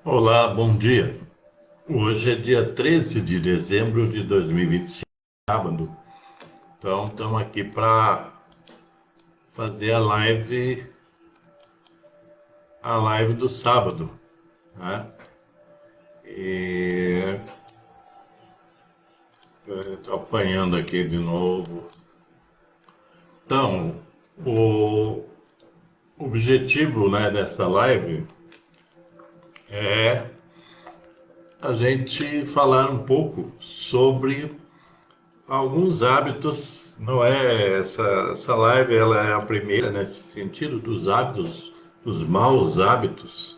Olá, bom dia. Hoje é dia 13 de dezembro de 2025, sábado. Então, estamos aqui para fazer a live do sábado, né? E estou apanhando aqui de novo. Então, o objetivo, né, dessa live é a gente falar um pouco sobre alguns hábitos. Não é essa live, ela é a primeira nesse sentido dos hábitos, dos maus hábitos,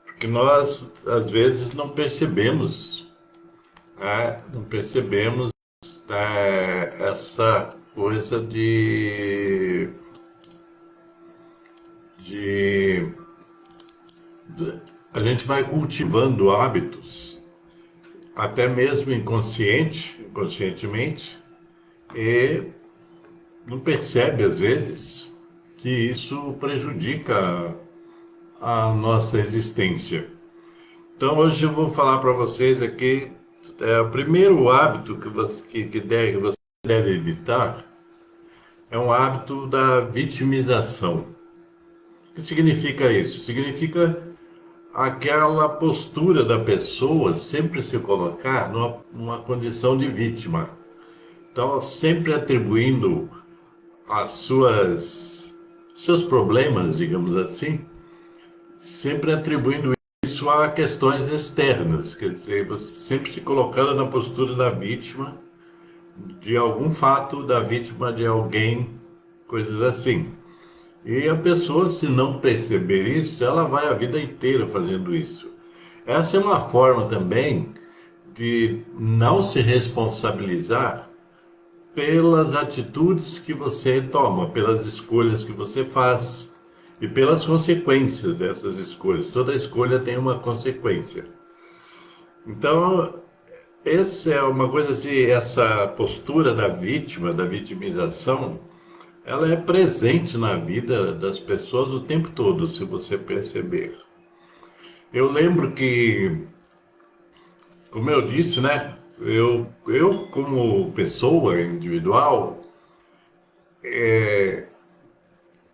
porque nós às vezes não percebemos, né? Não percebemos essa coisa de a gente vai cultivando hábitos, até mesmo inconscientemente, e não percebe às vezes que isso prejudica a nossa existência. Então hoje eu vou falar para vocês aqui o primeiro hábito que você deve evitar é um hábito da vitimização. O que significa isso? Significa aquela postura da pessoa sempre se colocar numa condição de vítima. Então, sempre atribuindo as seus problemas, digamos assim, sempre atribuindo isso a questões externas, quer dizer, você sempre se colocando na postura da vítima de algum fato, da vítima de alguém, coisas assim. E a pessoa, se não perceber isso, ela vai a vida inteira fazendo isso. Essa é uma forma também de não se responsabilizar pelas atitudes que você toma, pelas escolhas que você faz e pelas consequências dessas escolhas. Toda escolha tem uma consequência. Então, essa é uma coisa assim, essa postura da vítima, da vitimização, ela é presente na vida das pessoas o tempo todo, se você perceber. Eu lembro que, como eu disse, né? Eu como pessoa individual,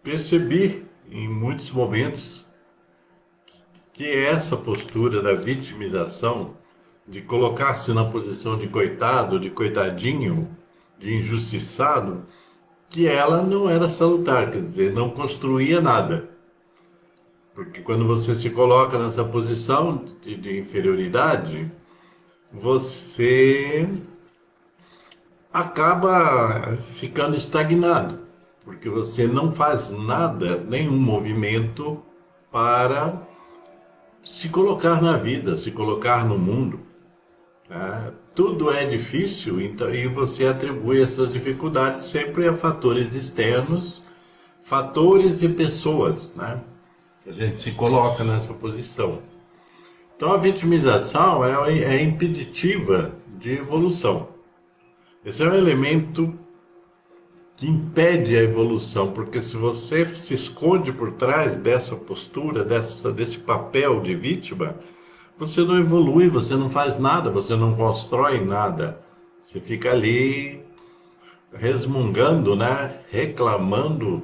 percebi em muitos momentos que essa postura da vitimização, de colocar-se na posição de coitado, de coitadinho, de injustiçado, que ela não era salutar, quer dizer, não construía nada. Porque quando você se coloca nessa posição de inferioridade, você acaba ficando estagnado, porque você não faz nada, nenhum movimento para se colocar na vida, se colocar no mundo. Né? Tudo é difícil, então, e você atribui essas dificuldades sempre a fatores externos, fatores e pessoas, né? A gente se coloca nessa posição. Então a vitimização é impeditiva de evolução. Esse é um elemento que impede a evolução, porque se você se esconde por trás dessa postura, desse papel de vítima, você não evolui, você não faz nada, você não constrói nada. Você fica ali resmungando, né? Reclamando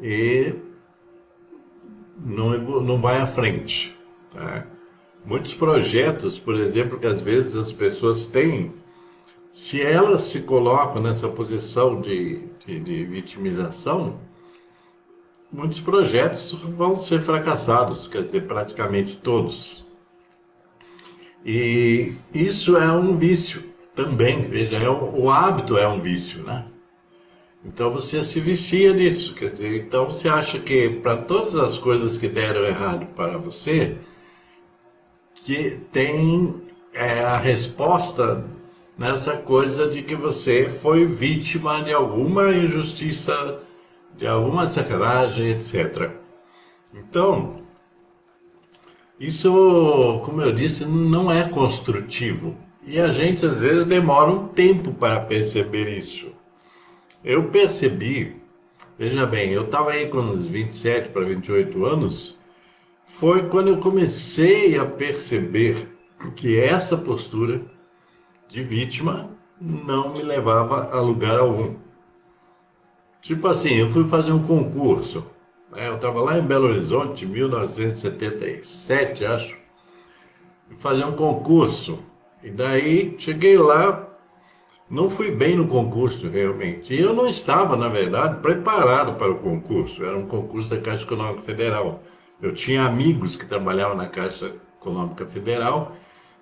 e não vai à frente. Tá? Muitos projetos, por exemplo, que às vezes as pessoas têm, se elas se colocam nessa posição de vitimização, muitos projetos vão ser fracassados, quer dizer, praticamente todos. E isso é um vício também, veja, o hábito é um vício, né? Então você se vicia nisso, quer dizer, então você acha que para todas as coisas que deram errado para você, que tem a resposta nessa coisa de que você foi vítima de alguma injustiça, de alguma sacanagem, etc. Então, isso, como eu disse, não é construtivo. E a gente às vezes demora um tempo para perceber isso. Eu percebi, veja bem, eu estava aí com uns 27 para 28 anos, foi quando eu comecei a perceber que essa postura de vítima não me levava a lugar algum. Tipo assim, eu fui fazer um concurso. Eu estava lá em Belo Horizonte, em 1977, acho, fui fazer um concurso. E daí cheguei lá, não fui bem no concurso realmente. E eu não estava, na verdade, preparado para o concurso. Era um concurso da Caixa Econômica Federal. Eu tinha amigos que trabalhavam na Caixa Econômica Federal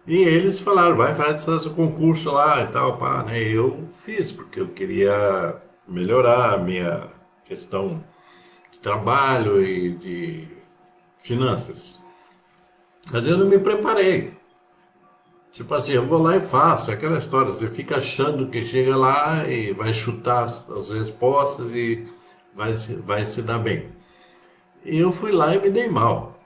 e eles falaram, vai fazer o concurso lá e tal, pá, né? Eu fiz, porque eu queria melhorar a minha questão de trabalho e de finanças. Mas eu não me preparei. Tipo assim, eu vou lá e faço. É aquela história, você fica achando que chega lá e vai chutar as respostas e vai se dar bem. E eu fui lá e me dei mal.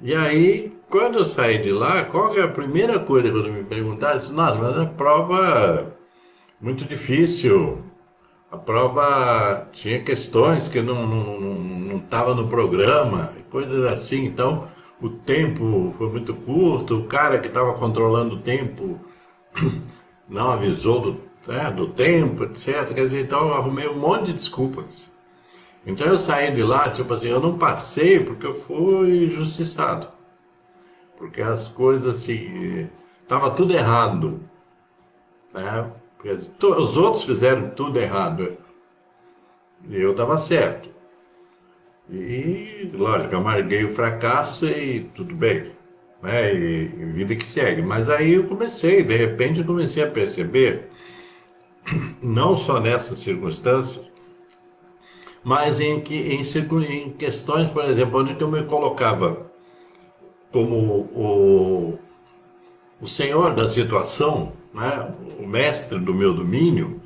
E aí, quando eu saí de lá, qual que é a primeira coisa que eu me perguntaram? Eu disse, nossa, mas é prova muito difícil. A prova tinha questões que não estava no programa, coisas assim. Então, o tempo foi muito curto, o cara que estava controlando o tempo não avisou do tempo, etc. Quer dizer, então eu arrumei um monte de desculpas. Então eu saí de lá, tipo assim, eu não passei porque eu fui injustiçado. Porque as coisas assim, estava tudo errado, né? Porque os outros fizeram tudo errado e eu estava certo. E, lógico, amarguei o fracasso e tudo bem, né? E vida que segue. Mas aí eu comecei, de repente eu comecei a perceber, não só nessas circunstâncias, mas em questões, por exemplo, onde eu me colocava como o senhor da situação, né? O mestre do meu domínio,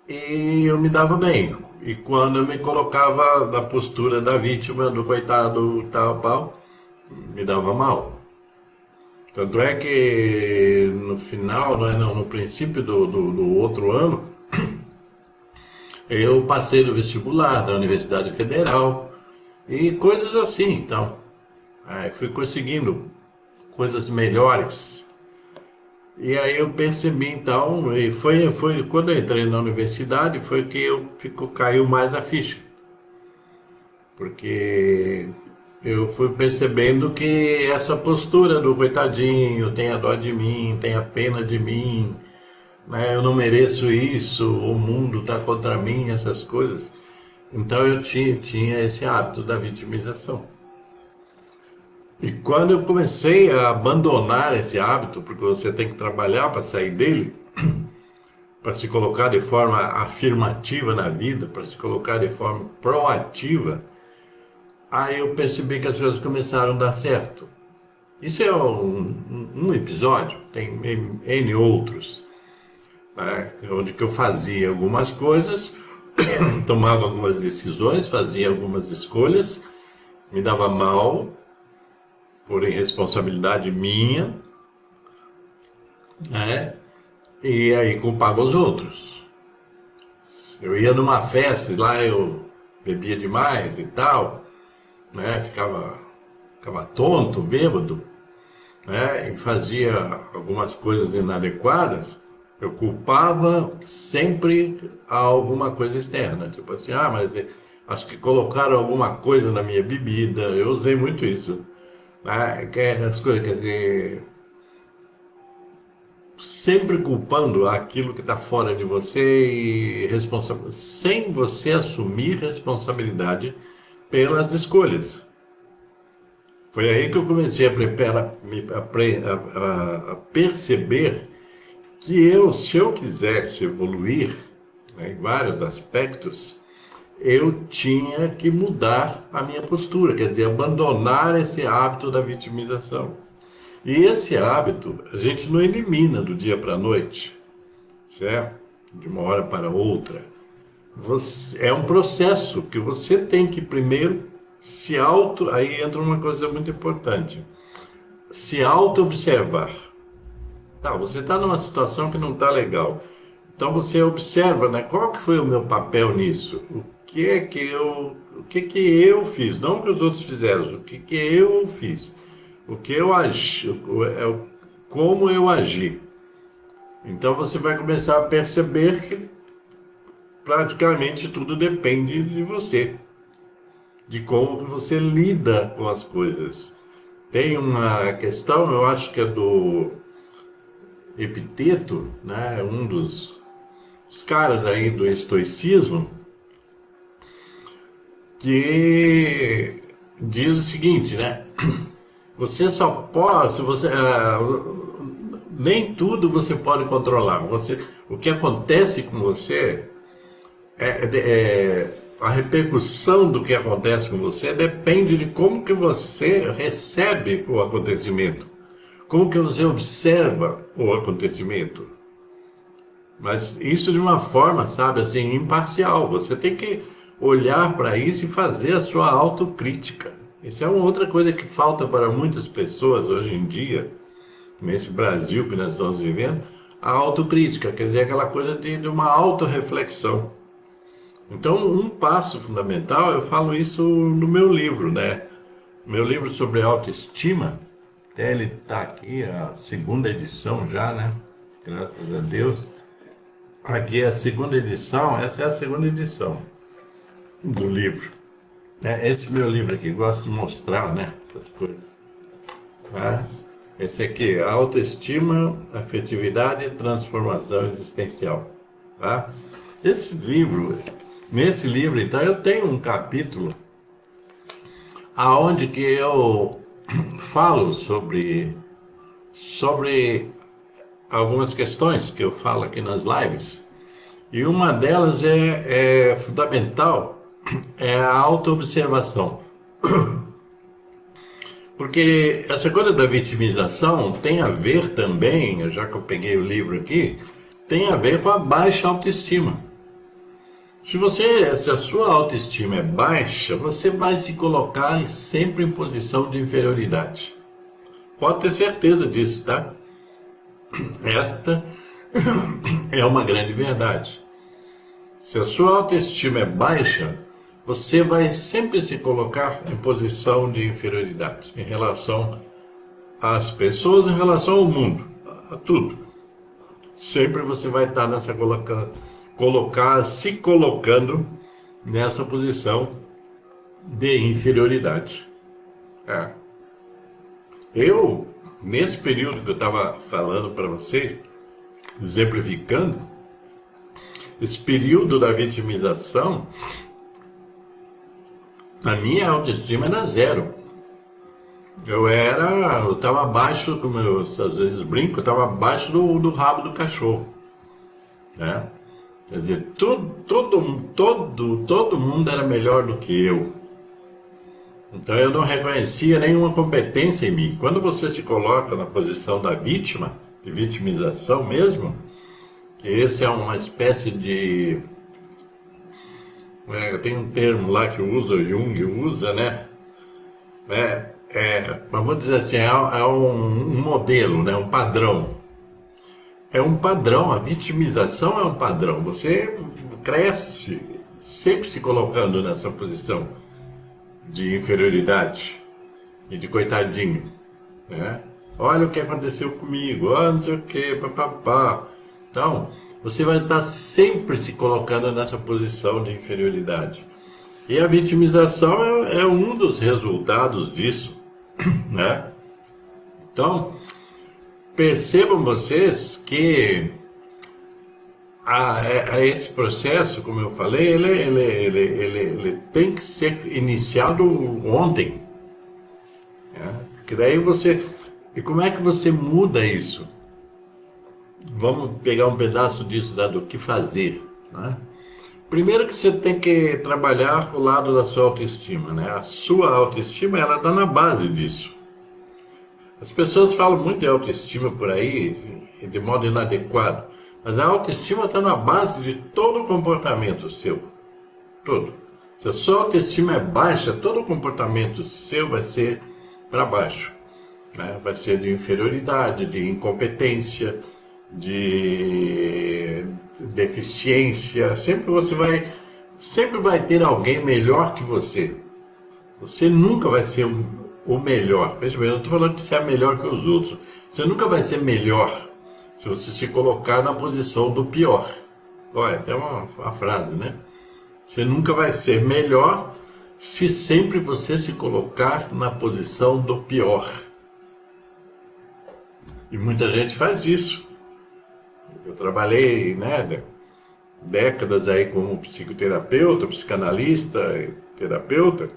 e eu me dava bem. E quando eu me colocava na postura da vítima, do coitado, tal, tal, me dava mal. Tanto é que no final, não, no princípio do outro ano, eu passei no vestibular da Universidade Federal e coisas assim. Então, fui conseguindo coisas melhores. E aí eu percebi então, e foi quando eu entrei na universidade, foi que caiu mais a ficha. Porque eu fui percebendo que essa postura do coitadinho, tenha dó de mim, tenha pena de mim, né? Eu não mereço isso, o mundo está contra mim, essas coisas. Então eu tinha esse hábito da vitimização. E quando eu comecei a abandonar esse hábito, porque você tem que trabalhar para sair dele, para se colocar de forma afirmativa na vida, para se colocar de forma proativa, aí eu percebi que as coisas começaram a dar certo. Isso é um episódio, tem N outros, né? Onde que eu fazia algumas coisas, tomava algumas decisões, fazia algumas escolhas, me dava mal, por irresponsabilidade minha, né? E aí culpava os outros. Eu ia numa festa e lá eu bebia demais e tal, né? Ficava tonto, bêbado, né? E fazia algumas coisas inadequadas. Eu culpava sempre a alguma coisa externa, tipo assim, mas acho que colocaram alguma coisa na minha bebida. Eu usei muito isso, né? Que é as coisas, quer dizer, sempre culpando aquilo que está fora de você e sem você assumir responsabilidade pelas escolhas. Foi aí que eu comecei a perceber que se eu quisesse evoluir, né, em vários aspectos, eu tinha que mudar a minha postura, quer dizer, abandonar esse hábito da vitimização. E esse hábito a gente não elimina do dia para a noite, certo? De uma hora para outra. É um processo que você tem que primeiro aí entra uma coisa muito importante, se auto-observar. Tá, você está numa situação que não está legal. Então você observa, né? Qual que foi o meu papel nisso? O que é que eu o que que eu fiz, não o que os outros fizeram, o que que eu fiz, o que eu agi, como eu agi. Então você vai começar a perceber que praticamente tudo depende de você, de como você lida com as coisas. Tem uma questão, eu acho que é do Epiteto, né, um dos caras aí do estoicismo, que diz o seguinte, né? Você só pode, se você, nem tudo você pode controlar. O que acontece com você a repercussão do que acontece com você depende de como que você recebe o acontecimento, como que você observa o acontecimento. Mas isso de uma forma, sabe, assim, imparcial. Você tem que olhar para isso e fazer a sua autocrítica. Isso é uma outra coisa que falta para muitas pessoas hoje em dia, nesse Brasil que nós estamos vivendo, a autocrítica, quer dizer, aquela coisa de uma autorreflexão. Então, um passo fundamental, eu falo isso no meu livro, né? Meu livro sobre autoestima, até ele está aqui, a segunda edição já, né? Graças a Deus. Aqui é a segunda edição, essa é a segunda edição do livro. É esse meu livro aqui, gosto de mostrar, né? Essas coisas. Tá? Esse aqui, Autoestima, Afetividade e Transformação Existencial. Tá? Esse livro, nesse livro, então, eu tenho um capítulo aonde que eu falo sobre algumas questões que eu falo aqui nas lives. E uma delas é fundamental, é a autoobservação. Porque essa coisa da vitimização tem a ver também, já que eu peguei o livro aqui, tem a ver com a baixa autoestima. Se a sua autoestima é baixa, você vai se colocar sempre em posição de inferioridade. Pode ter certeza disso, tá? Esta é uma grande verdade. Se a sua autoestima é baixa, você vai sempre se colocar em posição de inferioridade em relação às pessoas, em relação ao mundo, a tudo. Sempre você vai estar se colocando nessa posição de inferioridade. Eu, nesse período que eu estava falando para vocês, exemplificando, esse período da vitimização, a minha autoestima era zero. Eu estava abaixo, como eu às vezes brinco, eu estava abaixo do rabo do cachorro. Né? Quer dizer, todo mundo era melhor do que eu. Então eu não reconhecia nenhuma competência em mim. Quando você se coloca na posição da vítima, de vitimização mesmo, esse é uma espécie de... tem um termo lá que o Jung usa, né? Mas vou dizer assim, é um modelo, né? Um padrão. É um padrão, a vitimização é um padrão. Você cresce sempre se colocando nessa posição de inferioridade e de coitadinho, né? Olha o que aconteceu comigo, olha não sei o que, papapá. Então, você vai estar sempre se colocando nessa posição de inferioridade. E a vitimização é um dos resultados disso, né? Então, percebam vocês que esse processo, como eu falei, ele tem que ser iniciado ontem. Né? Porque daí E como é que você muda isso? Vamos pegar um pedaço disso, né, do que fazer. Né? Primeiro que você tem que trabalhar o lado da sua autoestima. Né? A sua autoestima ela está na base disso. As pessoas falam muito de autoestima por aí, de modo inadequado. Mas a autoestima está na base de todo o comportamento seu. Todo. Se a sua autoestima é baixa, todo o comportamento seu vai ser para baixo. Né? Vai ser de inferioridade, de incompetência, de deficiência. Sempre você vai Sempre vai ter alguém melhor que você. Você nunca vai ser o melhor. Veja bem, eu não estou falando que você é melhor que os outros. Você nunca vai ser melhor se você se colocar na posição do pior. Olha, até uma frase, né? Você nunca vai ser melhor se sempre você se colocar na posição do pior. E muita gente faz isso. Eu trabalhei, né, décadas aí como psicoterapeuta, psicanalista, terapeuta.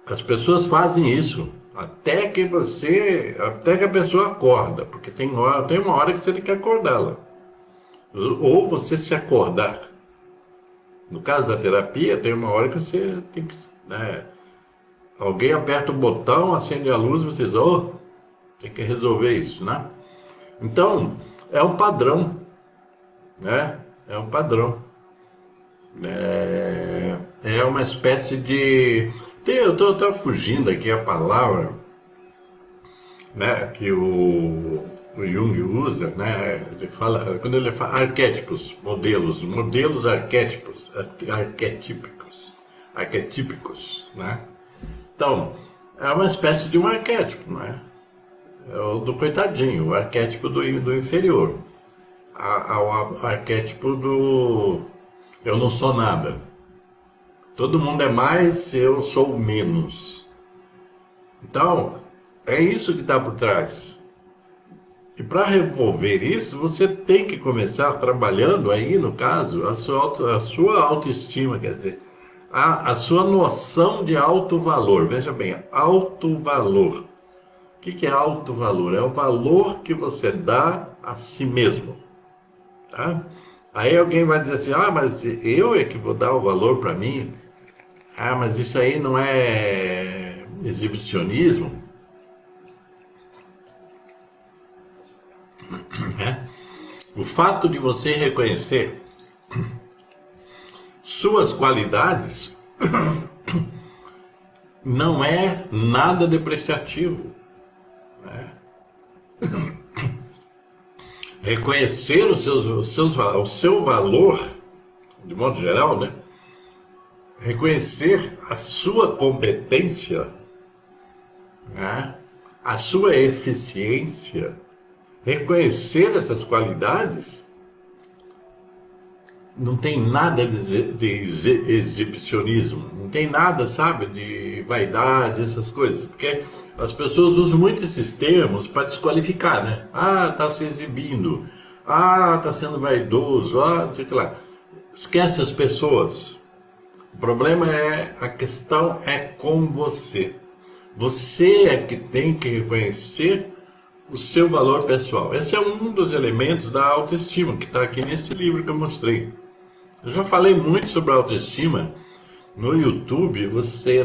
As pessoas fazem isso até que a pessoa acorda, porque tem uma hora que você tem que acordá-la. Ou você se acordar. No caso da terapia, tem uma hora que você tem que, né, alguém aperta o botão, acende a luz, você diz, tem que resolver isso, né? Então, é um padrão, né? É um padrão. É uma espécie de... eu estou fugindo aqui a palavra, né, que o Jung usa, né? Quando ele fala arquétipos, modelos arquetípicos, né? Então, é uma espécie de um arquétipo, né? É o do coitadinho, o arquétipo do inferior, o arquétipo do eu não sou nada. Todo mundo é mais, eu sou menos. Então, é isso que está por trás. E para resolver isso, você tem que começar trabalhando aí, no caso, a sua autoestima, quer dizer, a sua noção de alto valor. Veja bem, alto valor. O que é alto valor? É o valor que você dá a si mesmo. Tá? Aí alguém vai dizer assim, mas eu é que vou dar o valor para mim? Mas isso aí não é exibicionismo? O fato de você reconhecer suas qualidades não é nada depreciativo, né? Reconhecer o seu valor, de modo geral, né? Reconhecer a sua competência, né? A sua eficiência, reconhecer essas qualidades, não tem nada de exibicionismo, não tem nada, sabe, de vaidade, essas coisas, porque as pessoas usam muito esses termos para desqualificar, né? Tá se exibindo, tá sendo vaidoso, não sei o que lá. Esquece as pessoas. O problema a questão é com você. Você é que tem que reconhecer o seu valor pessoal. Esse é um dos elementos da autoestima que está aqui nesse livro que eu mostrei. Eu já falei muito sobre autoestima no YouTube,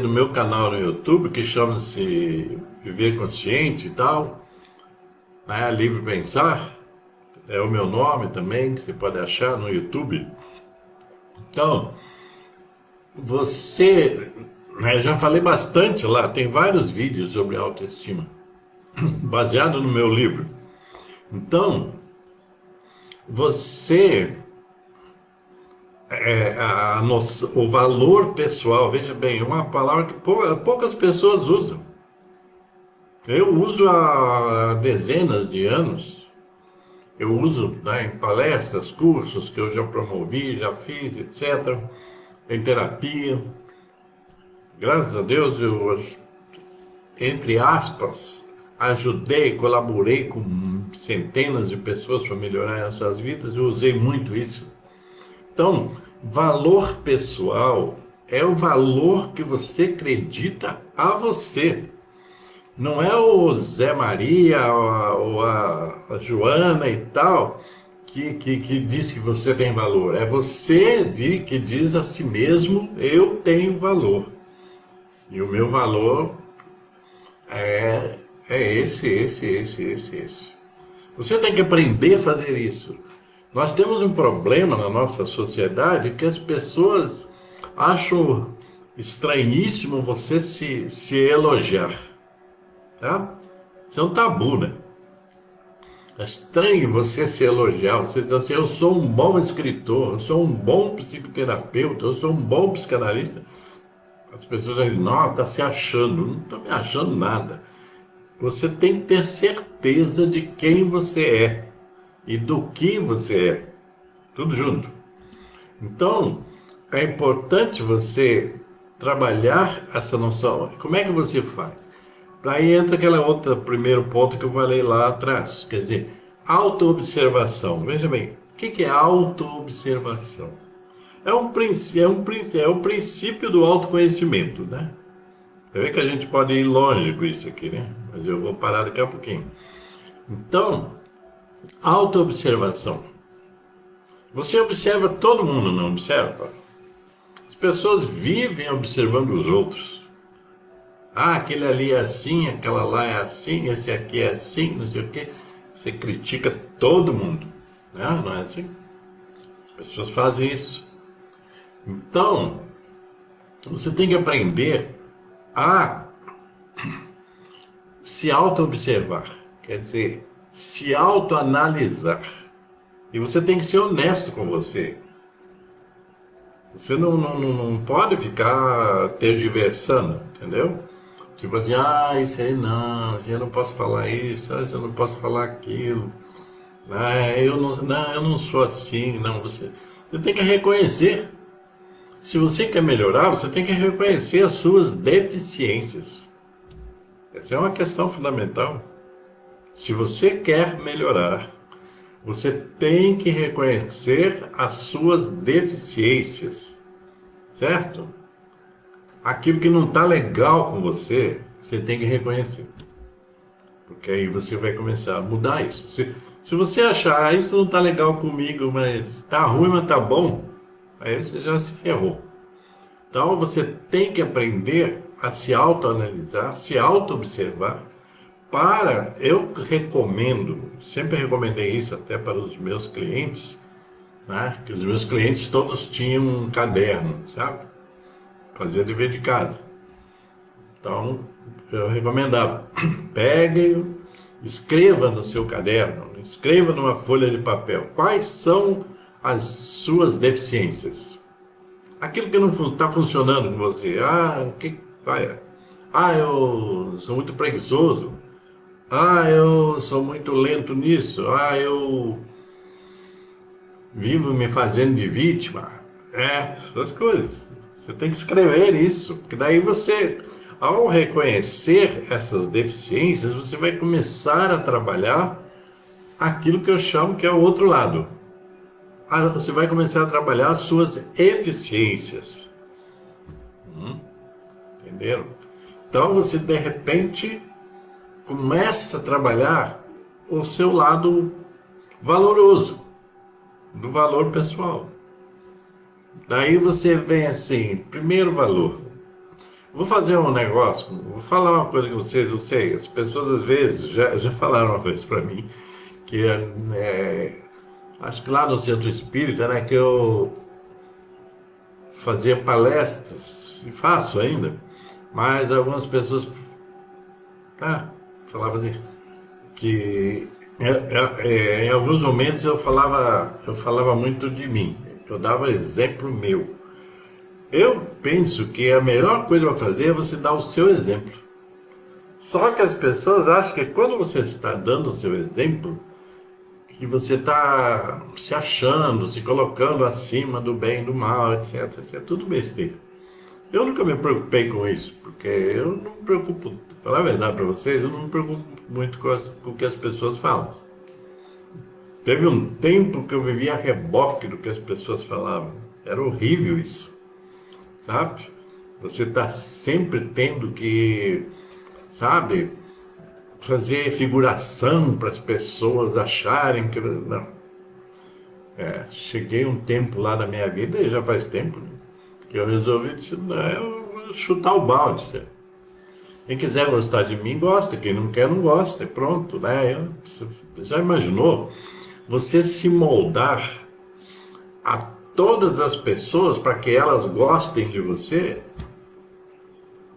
no meu canal no YouTube, que chama-se Viver Consciente e tal, né? Livre Pensar, é o meu nome também, que você pode achar no YouTube. Então, já falei bastante lá, tem vários vídeos sobre autoestima, baseado no meu livro. Então, o valor pessoal, veja bem, é uma palavra que poucas pessoas usam. Eu uso há dezenas de anos. Eu uso, né, em palestras, cursos que eu já promovi, já fiz, etc. Em terapia. Graças a Deus, entre aspas, ajudei, colaborei com centenas de pessoas para melhorar as suas vidas. Eu usei muito isso. Então, valor pessoal é o valor que você acredita a você. Não é o Zé Maria ou a Joana e tal que diz que você tem valor. É você que diz a si mesmo, eu tenho valor. E o meu valor é esse. Você tem que aprender a fazer isso. Nós temos um problema na nossa sociedade que as pessoas acham estranhíssimo você se elogiar, tá? Isso é um tabu, né? É estranho você se elogiar, você dizer assim, eu sou um bom escritor, eu sou um bom psicoterapeuta, eu sou um bom psicanalista. As pessoas dizem, não, está se achando. Não estou me achando nada. Você tem que ter certeza de quem você é e do que você é. Tudo junto. Então, é importante você trabalhar essa noção. Como é que você faz? Daí entra aquela outra primeiro ponto que eu falei lá atrás. Quer dizer, autoobservação. Veja bem, o que é autoobservação? É o princípio do autoconhecimento, né? Você vê que a gente pode ir longe com isso aqui, né? Mas eu vou parar daqui a pouquinho. Então, autoobservação. Você observa todo mundo, não observa? As pessoas vivem observando os outros. Ah, aquele ali é assim, aquela lá é assim, esse aqui é assim, não sei o quê. Você critica todo mundo, né? Não é assim? As pessoas fazem isso. Então, você tem que aprender a se auto-observar, quer dizer, se autoanalisar. E você tem que ser honesto com você. Você não pode ficar tergiversando, entendeu? Tipo assim, isso aí eu não posso falar isso, isso eu não posso falar aquilo. Eu não sou assim, não. Você tem que reconhecer. Se você quer melhorar, você tem que reconhecer as suas deficiências. Essa é uma questão fundamental. Se você quer melhorar, você tem que reconhecer as suas deficiências, certo? Aquilo que não está legal com você, você tem que reconhecer. Porque aí você vai começar a mudar isso. Se você achar, isso não está legal comigo, mas está ruim, mas está bom, aí você já se ferrou. Então você tem que aprender a se autoanalisar, se auto-observar. Eu recomendo, sempre recomendei isso até para os meus clientes, né? Que os meus clientes todos tinham um caderno, sabe? Fazia dever de casa. Então, eu recomendava, pegue, escreva no seu caderno, escreva numa folha de papel, quais são as suas deficiências. Aquilo que não está funcionando com você. Eu sou muito preguiçoso. Eu sou muito lento nisso. Eu vivo me fazendo de vítima. Essas coisas. Você tem que escrever isso, porque daí você, ao reconhecer essas deficiências, você vai começar a trabalhar aquilo que eu chamo que é o outro lado. Você vai começar a trabalhar as suas eficiências. Entenderam? Então você, de repente, começa a trabalhar o seu lado valoroso, do valor pessoal. Daí você vem assim, primeiro valor. Vou fazer um negócio, vou falar uma coisa com vocês, eu sei, as pessoas às vezes já falaram uma coisa para mim, que acho que lá no Centro Espírita, né, que eu fazia palestras, e faço ainda, mas algumas pessoas falavam assim, que em alguns momentos eu falava muito de mim, eu dava exemplo meu. Eu penso que a melhor coisa para fazer é você dar o seu exemplo. Só que as pessoas acham que quando você está dando o seu exemplo, que você está se achando, se colocando acima do bem e do mal, etc. Isso é tudo besteira. Eu nunca me preocupei com isso, porque eu não me preocupo, falar a verdade para vocês, eu não me preocupo muito com o que as pessoas falam. Teve um tempo que eu vivia a reboque do que as pessoas falavam. Era horrível isso, sabe? Você está sempre tendo que, sabe, fazer figuração para as pessoas acharem que... Não. Cheguei um tempo lá na minha vida, e já faz tempo, né, que eu resolvi eu vou chutar o balde. Quem quiser gostar de mim, gosta. Quem não quer, não gosta. É pronto, né? Você já imaginou você se moldar a todas as pessoas para que elas gostem de você?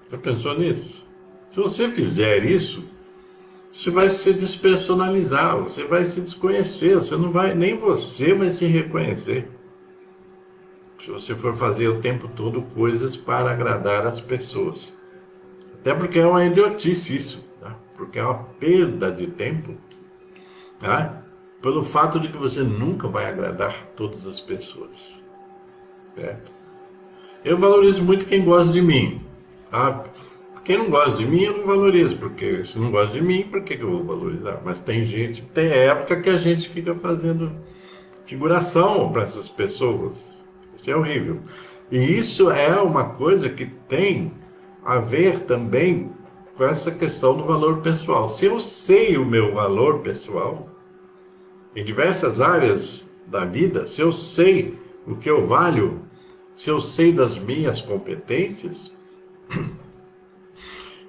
Já pensou nisso? Se você fizer isso, você vai se despersonalizar, você vai se desconhecer, você não vai, nem você vai se reconhecer. Se você for fazer o tempo todo coisas para agradar as pessoas. Até porque é uma idiotice isso, tá? Porque é uma perda de tempo, tá? Pelo fato de que você nunca vai agradar todas as pessoas, certo? Eu valorizo muito quem gosta de mim, tá? Quem não gosta de mim, eu não valorizo, porque se não gosta de mim, por que eu vou valorizar? Mas tem gente, tem época que a gente fica fazendo figuração para essas pessoas. Isso é horrível. E isso é uma coisa que tem a ver também com essa questão do valor pessoal. Se eu sei o meu valor pessoal, em diversas áreas da vida, se eu sei o que eu valho, se eu sei das minhas competências,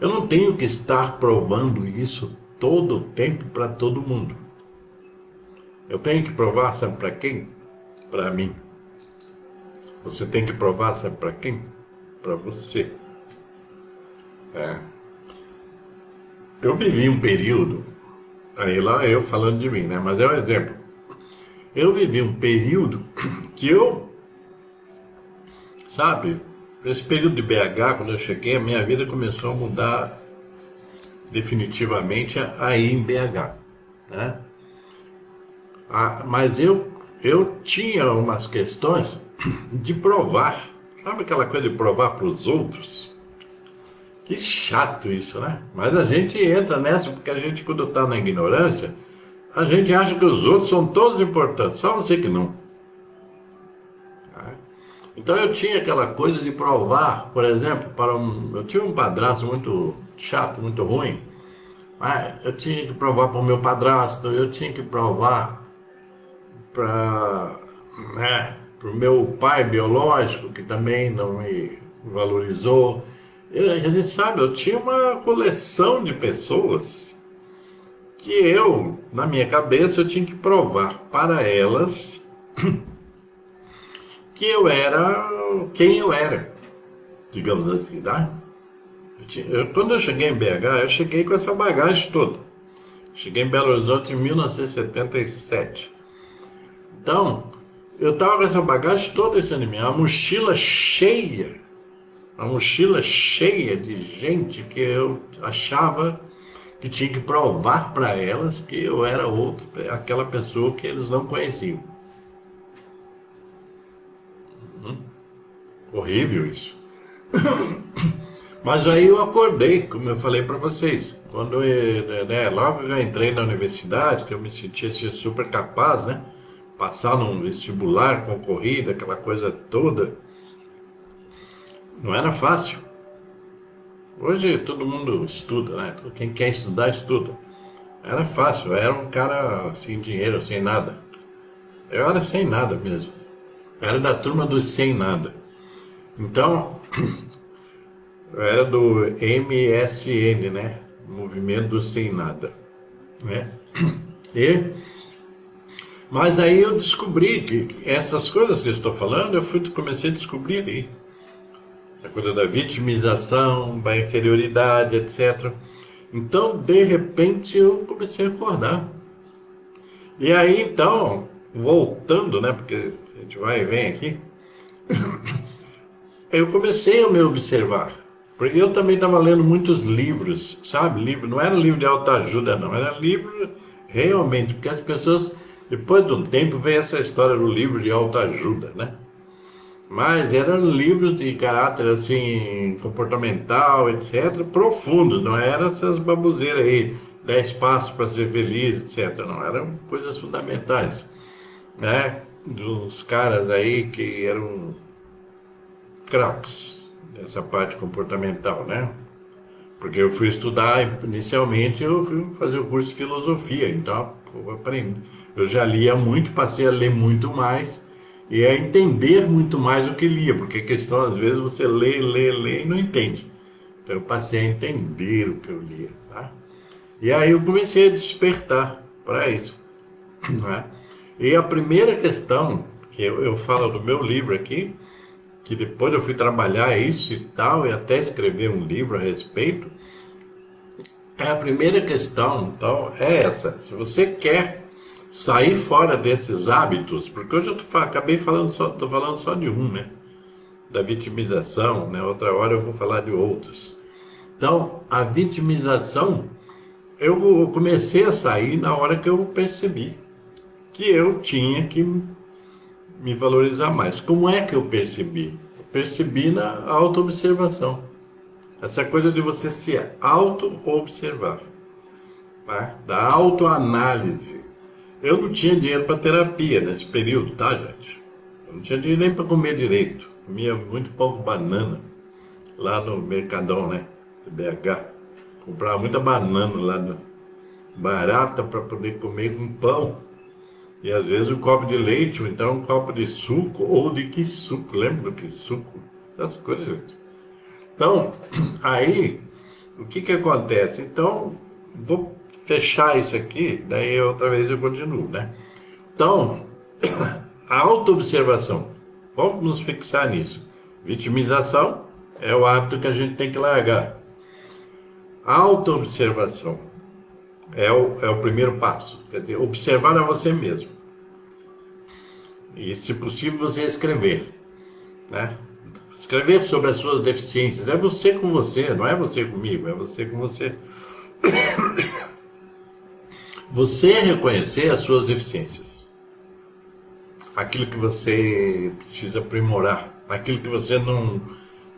eu não tenho que estar provando isso todo o tempo para todo mundo. Eu tenho que provar, sabe para quem? Para mim. Você tem que provar, sabe para quem? Para você. Eu vivi um período, aí lá eu falando de mim, né? Mas é um exemplo. Eu vivi um período que eu, sabe, esse período de BH, quando eu cheguei, a minha vida começou a mudar definitivamente aí em BH, né? Mas eu tinha umas questões de provar, sabe aquela coisa de provar para os outros? Que chato isso, né? Mas a gente entra nessa porque a gente, quando está na ignorância, a gente acha que os outros são todos importantes, só você que não. Então eu tinha aquela coisa de provar, por exemplo, eu tinha um padrasto muito chato, muito ruim, mas eu tinha que provar para o meu padrasto, eu tinha que provar para, né, o meu pai biológico, que também não me valorizou. A gente sabe, eu tinha uma coleção de pessoas que eu, na minha cabeça, eu tinha que provar para elas que eu era quem eu era, digamos assim, tá? Quando eu cheguei em BH, eu cheguei com essa bagagem toda. Cheguei em Belo Horizonte em 1977. Então, eu estava com essa bagagem toda em mim, uma mochila cheia de gente que eu achava que tinha que provar para elas que eu era aquela pessoa que eles não conheciam. Horrível isso. Mas aí eu acordei, como eu falei para vocês, quando né, logo eu já entrei na universidade, que eu me sentia assim, super capaz, né? Passar num vestibular concorrido, aquela coisa toda, não era fácil. Hoje todo mundo estuda, né? Quem quer estudar, estuda. Era fácil, eu era um cara sem dinheiro, sem nada. Eu era sem nada mesmo. Eu era da turma dos sem nada. Então, eu era do MSN, né? Movimento do Sem Nada, né? E, mas aí eu descobri que essas coisas que eu estou falando, comecei a descobrir aí. A coisa da vitimização, da inferioridade, etc. Então, de repente, eu comecei a acordar. E aí, então, voltando, né? Porque a gente vai e vem aqui. Eu comecei a me observar. Porque eu também estava lendo muitos livros, sabe? Não era livro de autoajuda, não. Era livro realmente, porque as pessoas, depois de um tempo, veio essa história do livro de autoajuda, né? Mas eram livros de caráter, assim, comportamental, etc., profundos, não eram essas baboseiras aí, 10 passos para ser feliz, etc., não, eram coisas fundamentais, né? Dos caras aí que eram craques dessa parte comportamental, né? Porque eu fui estudar, inicialmente eu fui fazer o curso de filosofia, então eu aprendi. Eu já lia muito, passei a ler muito mais e a entender muito mais o que lia, porque a questão, às vezes, você lê e não entende. Então eu passei a entender o que eu lia, tá? E aí eu comecei a despertar para isso, né? E a primeira questão que eu falo do meu livro aqui, que depois eu fui trabalhar isso e tal, e até escrever um livro a respeito, A primeira questão, então, é essa. Se você quer sair fora desses hábitos, porque hoje acabei falando só, tô falando só de um, né? Da vitimização, né? Outra hora eu vou falar de outros. Então, a vitimização, eu comecei a sair na hora que eu percebi que eu tinha que me valorizar mais. Como é que eu percebi? Eu percebi na autoobservação. Essa coisa de você se auto-observar, tá? Da autoanálise. Eu não tinha dinheiro para terapia nesse período, tá, gente? Eu não tinha dinheiro nem para comer direito. Comia muito pouco banana lá no Mercadão, né? De BH. Comprava muita banana lá, barata para poder comer com pão. E às vezes um copo de leite, ou então um copo de suco, ou de que suco, lembra do que suco? Essas coisas, gente. Então, aí, o que que acontece? Então, vou fechar isso aqui, daí outra vez eu continuo, né? Então, a autoobservação, vamos nos fixar nisso. Vitimização é o hábito que a gente tem que largar. A autoobservação é o primeiro passo, quer dizer, observar a você mesmo. E, se possível, você escrever, né? Escrever sobre as suas deficiências. É você com você, não é você comigo, é você com você. Você reconhecer as suas deficiências. Aquilo que você precisa aprimorar. Aquilo que você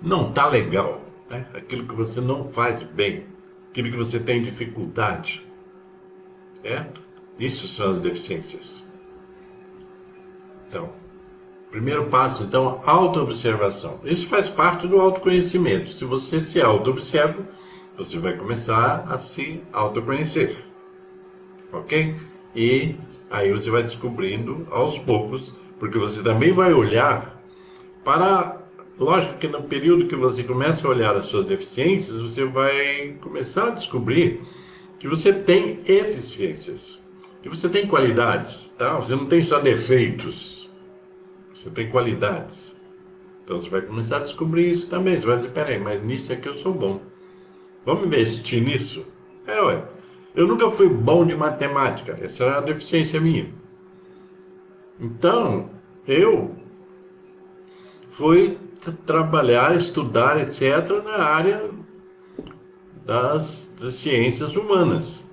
não tá legal, né? Aquilo que você não faz bem. Aquilo que você tem dificuldade. Certo? Isso são as deficiências. Então, primeiro passo, então, autoobservação. Isso faz parte do autoconhecimento. Se você se autoobserva, você vai começar a se autoconhecer. Ok? E aí você vai descobrindo aos poucos, porque você também vai olhar para... Lógico que no período que você começa a olhar as suas deficiências, você vai começar a descobrir que você tem eficiências, que você tem qualidades, tá? Você não tem só defeitos, você tem qualidades. Então você vai começar a descobrir isso também. Você vai dizer, peraí, mas nisso é que eu sou bom. Vamos investir nisso? Ué. Eu nunca fui bom de matemática. Essa é a deficiência minha. Então, eu fui trabalhar, estudar, etc., na área das ciências humanas.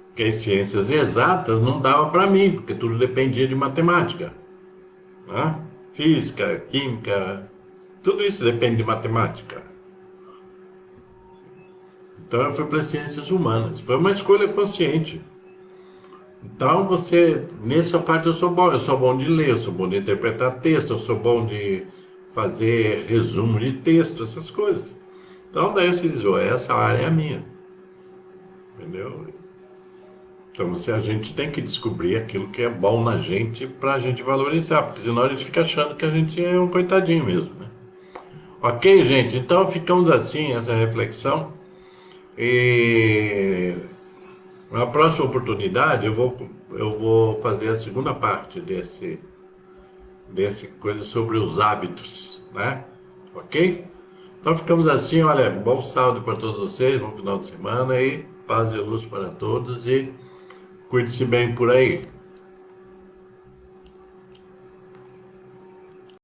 Porque as ciências exatas não dava para mim, porque tudo dependia de matemática. Né? Física, química, tudo isso depende de matemática. Então eu fui para as ciências humanas. Foi uma escolha consciente. Então nessa parte eu sou bom. Eu sou bom de ler, eu sou bom de interpretar texto, eu sou bom de fazer resumo de texto, essas coisas. Então daí você diz, essa área é a minha. Entendeu? Então a gente tem que descobrir aquilo que é bom na gente para a gente valorizar, porque senão a gente fica achando que a gente é um coitadinho mesmo, né? Ok, gente? Então ficamos assim, essa reflexão. E na próxima oportunidade eu vou fazer a segunda parte desse coisa sobre os hábitos, né? Ok? Então ficamos assim, olha, bom sábado para todos vocês, bom final de semana e paz e luz para todos e cuide-se bem por aí.